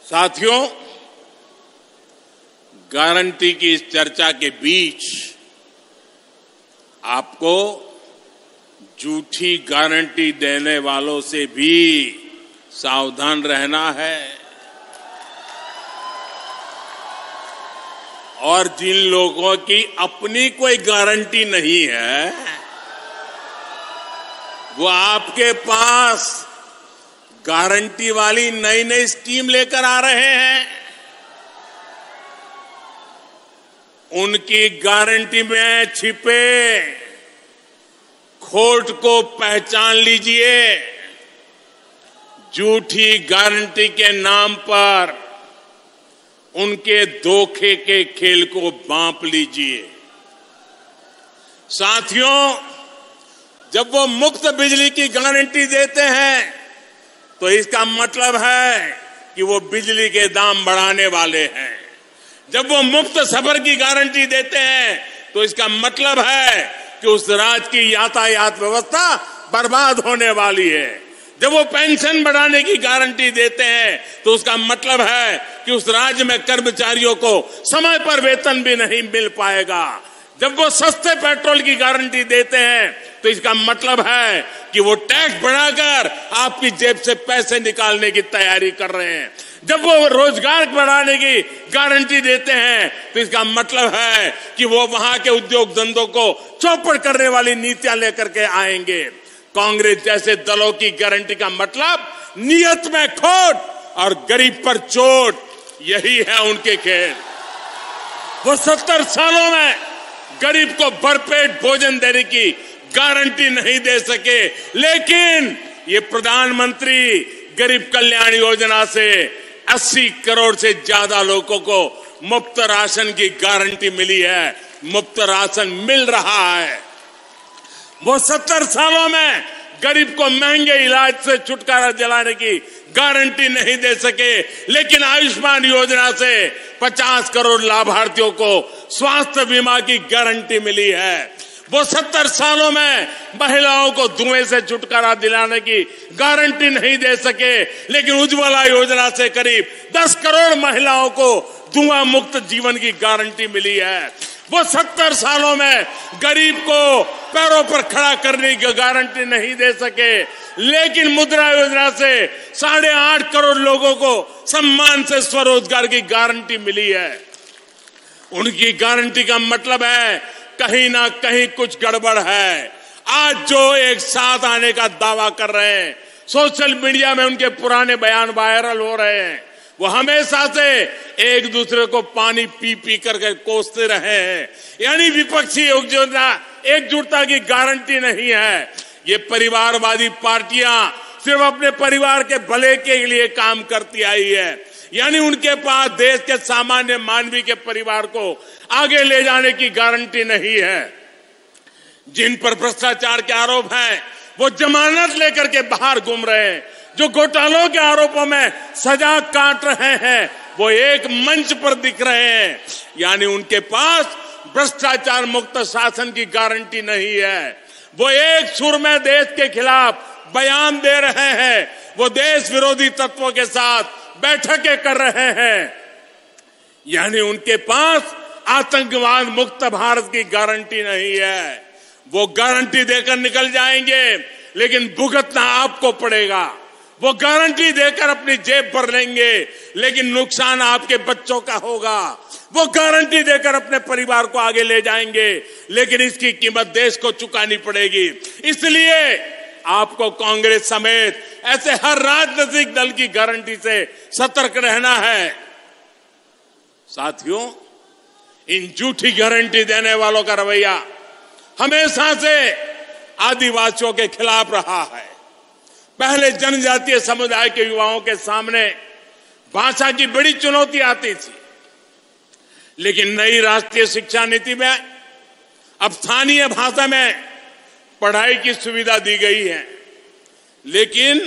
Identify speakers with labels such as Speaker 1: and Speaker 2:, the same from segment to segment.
Speaker 1: साथियों, गारंटी की इस चर्चा के बीच आपको झूठी गारंटी देने वालों से भी सावधान रहना है और जिन लोगों की अपनी कोई गारंटी नहीं है वो आपके पास गारंटी वाली नई नई स्कीम लेकर आ रहे हैं। उनकी गारंटी में छिपे खोट को पहचान लीजिए। झूठी गारंटी के नाम पर उनके धोखे के खेल को भांप लीजिए। साथियों, जब वो मुफ्त बिजली की गारंटी देते हैं तो इसका मतलब है कि वो बिजली के दाम बढ़ाने वाले हैं। जब वो मुफ्त सफर की गारंटी देते हैं तो इसका मतलब है कि उस राज्य की यातायात व्यवस्था बर्बाद होने वाली है। जब वो पेंशन बढ़ाने की गारंटी देते हैं तो उसका मतलब है कि उस राज्य में कर्मचारियों को समय पर वेतन भी नहीं मिल पाएगा। जब वो सस्ते पेट्रोल की गारंटी देते हैं तो इसका मतलब है कि वो टैक्स बढ़ाकर आपकी जेब से पैसे निकालने की तैयारी कर रहे हैं। जब वो रोजगार बढ़ाने की गारंटी देते हैं तो इसका मतलब है कि वो वहां के उद्योग धंधों को चौपट करने वाली नीतियां लेकर के आएंगे। कांग्रेस जैसे दलों की गारंटी का मतलब नियत में खोट और गरीब पर चोट, यही है उनके खेल। वो 70 सालों में गरीब को भरपेट भोजन देने की गारंटी नहीं दे सके, लेकिन ये प्रधानमंत्री गरीब कल्याण योजना से 80 करोड़ से ज्यादा लोगों को मुफ्त राशन की गारंटी मिली है। मुफ्त राशन मिल रहा है। वो 70 सालों में गरीब को महंगे इलाज से छुटकारा दिलाने की गारंटी नहीं दे सके, लेकिन आयुष्मान योजना से 50 करोड़ लाभार्थियों को स्वास्थ्य बीमा की गारंटी मिली है। वो 70 सालों में महिलाओं को धुएं से छुटकारा दिलाने की गारंटी नहीं दे सके, लेकिन उज्ज्वला योजना से करीब 10 करोड़ महिलाओं को धुआं मुक्त जीवन की गारंटी मिली है। वो 70 सालों में गरीब को पैरों पर खड़ा करने की गारंटी नहीं दे सके, लेकिन मुद्रा योजना से 8.5 करोड़ लोगों को सम्मान से स्वरोजगार की गारंटी मिली है। उनकी गारंटी का मतलब है कहीं ना कहीं कुछ गड़बड़ है। आज जो एक साथ आने का दावा कर रहे हैं, सोशल मीडिया में उनके पुराने बयान वायरल हो रहे हैं। वो हमेशा से एक दूसरे को पानी पी पी करके कोसते रहे हैं, यानी विपक्षी एकजुटता की गारंटी नहीं है। ये परिवारवादी पार्टियां सिर्फ अपने परिवार के भले के लिए काम करती आई है, यानी उनके पास देश के सामान्य मानवी के परिवार को आगे ले जाने की गारंटी नहीं है। जिन पर भ्रष्टाचार के आरोप हैं वो जमानत लेकर के बाहर घूम रहे हैं। जो घोटालों के आरोपों में सजा काट रहे हैं वो एक मंच पर दिख रहे हैं, यानी उनके पास भ्रष्टाचार मुक्त शासन की गारंटी नहीं है। वो एक सुर में देश के खिलाफ बयान दे रहे हैं, वो देश विरोधी तत्वों के साथ बैठकें कर रहे हैं, यानी उनके पास आतंकवाद मुक्त भारत की गारंटी नहीं है। वो गारंटी देकर निकल जाएंगे, लेकिन भुगतना आपको पड़ेगा। वो गारंटी देकर अपनी जेब भर लेंगे, लेकिन नुकसान आपके बच्चों का होगा। वो गारंटी देकर अपने परिवार को आगे ले जाएंगे, लेकिन इसकी कीमत देश को चुकानी पड़ेगी। इसलिए आपको कांग्रेस समेत ऐसे हर राजनीतिक दल की गारंटी से सतर्क रहना है। साथियों, इन झूठी गारंटी देने वालों का रवैया हमेशा से आदिवासियों के खिलाफ रहा है। पहले जनजातीय समुदाय के युवाओं के सामने भाषा की बड़ी चुनौती आती थी, लेकिन नई राष्ट्रीय शिक्षा नीति में अब स्थानीय भाषा में पढ़ाई की सुविधा दी गई है, लेकिन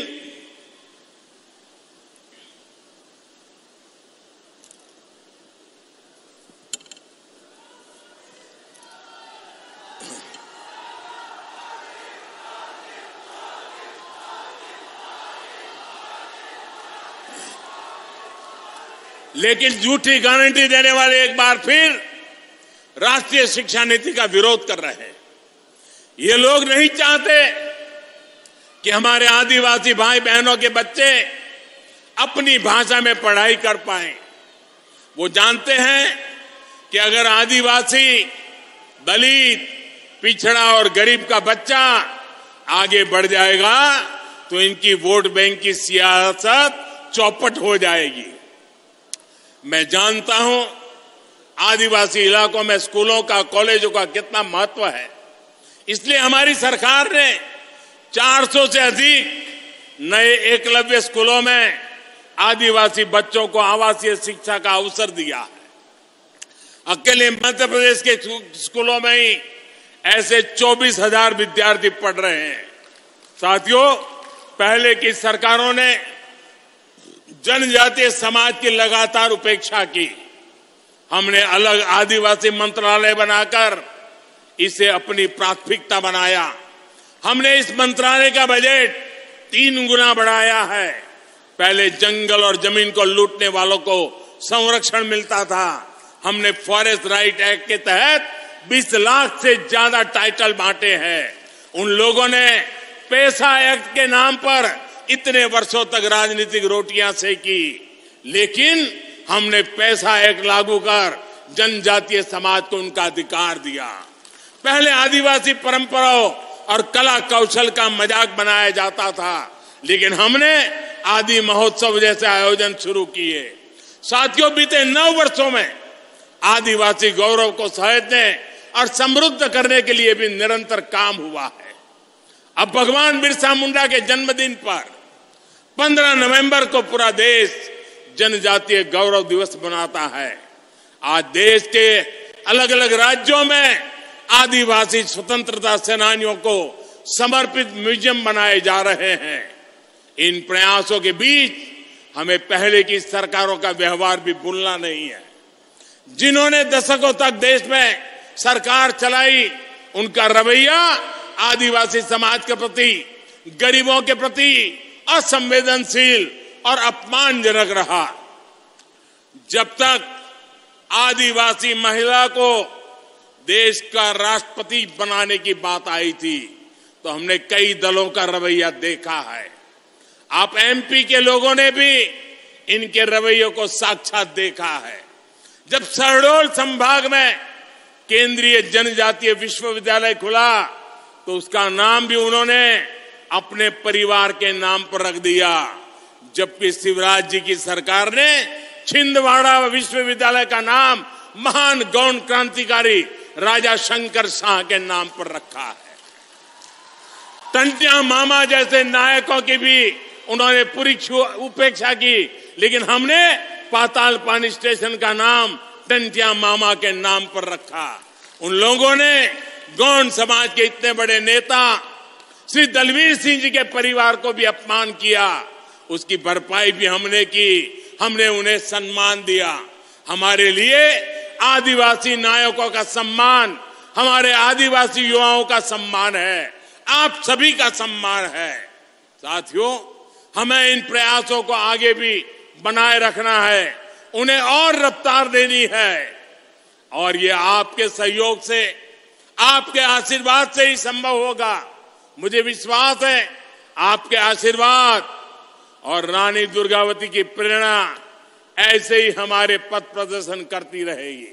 Speaker 1: लेकिन झूठी गारंटी देने वाले एक बार फिर राष्ट्रीय शिक्षा नीति का विरोध कर रहे हैं। ये लोग नहीं चाहते कि हमारे आदिवासी भाई बहनों के बच्चे अपनी भाषा में पढ़ाई कर पाएं। वो जानते हैं कि अगर आदिवासी, दलित, पिछड़ा और गरीब का बच्चा आगे बढ़ जाएगा तो इनकी वोट बैंक की सियासत चौपट हो जाएगी। मैं जानता हूं आदिवासी इलाकों में स्कूलों का, कॉलेजों का कितना महत्व है। इसलिए हमारी सरकार ने 400 से अधिक नए एकलव्य स्कूलों में आदिवासी बच्चों को आवासीय शिक्षा का अवसर दिया है। अकेले मध्य प्रदेश के स्कूलों में ही ऐसे 24,000 विद्यार्थी पढ़ रहे हैं। साथियों, पहले की सरकारों ने जनजातीय समाज की लगातार उपेक्षा की। हमने अलग आदिवासी मंत्रालय बनाकर इसे अपनी प्राथमिकता बनाया। हमने इस मंत्रालय का बजट 3 गुना बढ़ाया है। पहले जंगल और जमीन को लूटने वालों को संरक्षण मिलता था। हमने फॉरेस्ट राइट एक्ट के तहत 20 लाख से ज्यादा टाइटल बांटे हैं। उन लोगों ने पैसा एक्ट के नाम पर इतने वर्षों तक राजनीतिक रोटियां सेकी, लेकिन हमने पैसा एक्ट लागू कर जनजातीय समाज को उनका अधिकार दिया। पहले आदिवासी परंपराओं और कला कौशल का मजाक बनाया जाता था, लेकिन हमने आदि महोत्सव जैसे आयोजन शुरू किए। साथियों, बीते 9 वर्षों में आदिवासी गौरव को सहेजने और समृद्ध करने के लिए भी निरंतर काम हुआ है। अब भगवान बिरसा मुंडा के जन्मदिन पर 15 नवंबर को पूरा देश जनजातीय गौरव दिवस मनाता है। आज देश के अलग अलग राज्यों में आदिवासी स्वतंत्रता सेनानियों को समर्पित म्यूजियम बनाए जा रहे हैं। इन प्रयासों के बीच हमें पहले की सरकारों का व्यवहार भी भूलना नहीं है। जिन्होंने दशकों तक देश में सरकार चलाई, उनका रवैया आदिवासी समाज के प्रति, गरीबों के प्रति असंवेदनशील और अपमानजनक रहा। जब तक आदिवासी महिला को देश का राष्ट्रपति बनाने की बात आई थी तो हमने कई दलों का रवैया देखा है। आप एमपी के लोगों ने भी इनके रवैयों को साक्षात देखा है। जब शहडोल संभाग में केंद्रीय जनजातीय विश्वविद्यालय खुला तो उसका नाम भी उन्होंने अपने परिवार के नाम पर रख दिया, जबकि शिवराज जी की सरकार ने छिंदवाड़ा विश्वविद्यालय का नाम महान गौण क्रांतिकारी राजा शंकर शाह के नाम पर रखा है। टंटिया मामा जैसे नायकों की भी उन्होंने पूरी उपेक्षा की, लेकिन हमने पाताल पानी स्टेशन का नाम टंटिया मामा के नाम पर रखा। उन लोगों ने गौंड समाज के इतने बड़े नेता श्री दलवीर सिंह जी के परिवार को भी अपमान किया, उसकी भरपाई भी हमने की। हमने उन्हें सम्मान दिया। हमारे लिए आदिवासी नायकों का सम्मान हमारे आदिवासी युवाओं का सम्मान है, आप सभी का सम्मान है। साथियों, हमें इन प्रयासों को आगे भी बनाए रखना है, उन्हें और रफ्तार देनी है, और ये आपके सहयोग से, आपके आशीर्वाद से ही संभव होगा। मुझे विश्वास है आपके आशीर्वाद और रानी दुर्गावती की प्रेरणा ऐसे ही हमारे पथ प्रदर्शन करती रहेगी।